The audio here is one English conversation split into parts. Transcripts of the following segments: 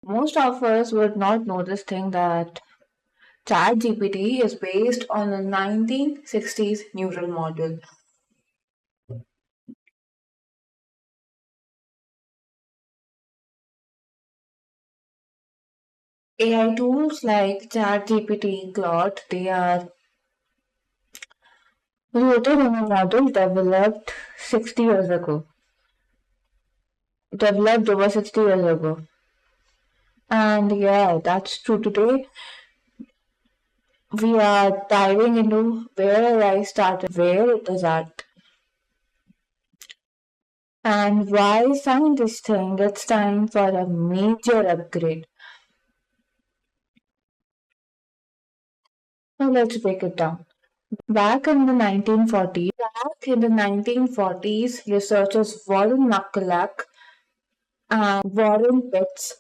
Most of us would not know this thing that ChatGPT is based on a 1960s neural model. AI tools like ChatGPT, Claude, they are rooted in a model developed 60 years ago, developed over 60 years ago. And yeah, that's true. Today, we are diving into where AI started, where it is at, and why scientists think it's time for a major upgrade. Now let's break it down. Back in the 1940s, researchers Warren McCulloch and Warren Pitts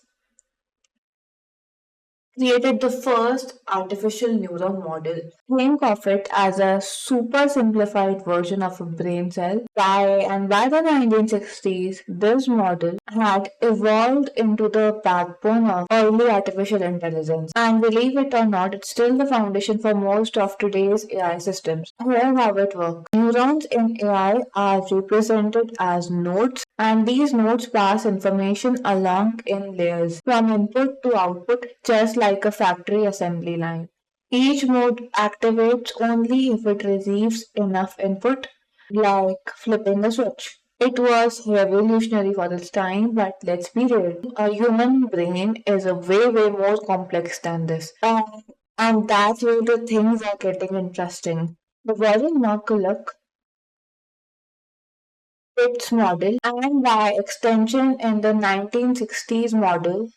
created the first artificial neuron model. Think of it as a super simplified version of a brain cell. By the 1960s, this model had evolved into the backbone of early artificial intelligence. And believe it or not, it's still the foundation for most of today's AI systems. Here's how it works. Neurons in AI are represented as nodes, and these nodes pass information along in layers from input to output, just like a factory assembly line. Each node activates only if it receives enough input, like flipping a switch. It was revolutionary for its time, but let's be real. A human brain is a way more complex than this. And that's where the things are getting interesting. The very McCulloch its model, and by extension in the 1960s model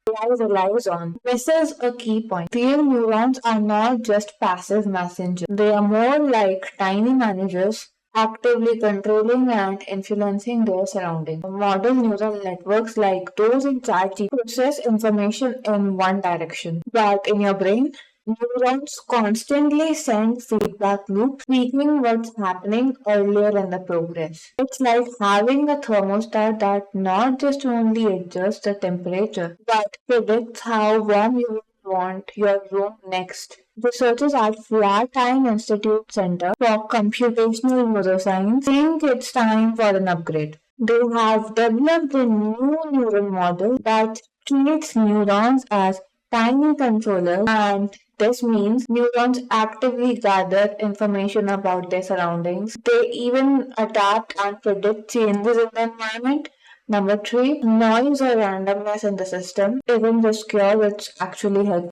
AI relies on, misses a key point. Real neurons are not just passive messengers. They are more like tiny managers actively controlling and influencing their surroundings. Model neural networks like those in ChatGPT process information in one direction, but in your brain, neurons constantly send feedback loops, tweaking what's happening earlier in the progress. It's like having a thermostat that not just only adjusts the temperature, but predicts how warm you will want your room next. Researchers at Flatiron Institute Center for Computational Neuroscience think it's time for an upgrade. They have developed a new neural model that treats neurons as tiny controllers, and this means neurons actively gather information about their surroundings. They even adapt and predict changes in the environment. Number three, noise or randomness in the system isn't just cure, it's actually help.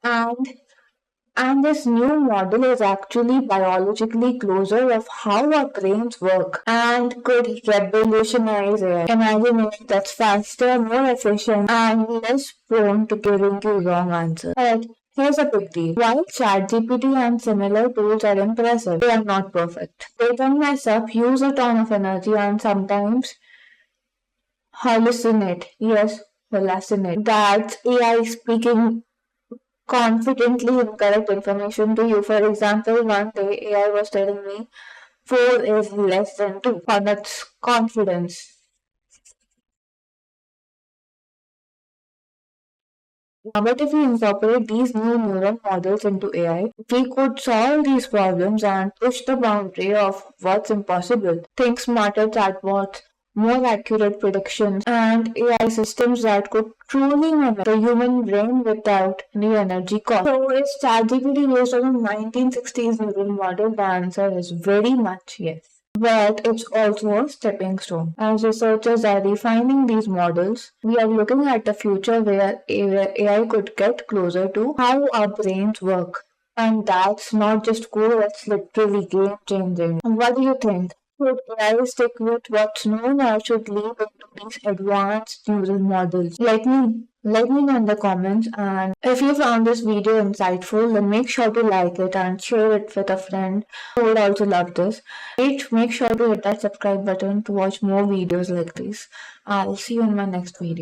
And this new model is actually biologically closer of how our brains work and could revolutionize it. Imagine it that's faster, more efficient, and less prone to giving you wrong answers. Alright, here's a big deal. While ChatGPT and similar tools are impressive, they are not perfect. They can mess up, use a ton of energy, and sometimes hallucinate. Yes, hallucinate. That's AI speaking confidently incorrect information to you. For example, one day AI was telling me 4 is less than 2 on its confidence. But if we incorporate these new neural models into AI, we could solve these problems and push the boundary of what's impossible. Think smarter chatbots, more accurate predictions, and AI systems that could truly mimic the human brain without any energy cost. So, is ChatGPT based on a 1960s neural model? The answer is very much yes. But it's also a stepping stone. As researchers are refining these models, we are looking at a future where AI could get closer to how our brains work. And that's not just cool, it's literally game changing. What do you think? Should AI stick with what's known or should leap into these advanced neural models? Let me know in the comments, and if you found this video insightful, then make sure to like it and share it with a friend who would also love this. Make sure to hit that subscribe button to watch more videos like this. I'll see you in my next video.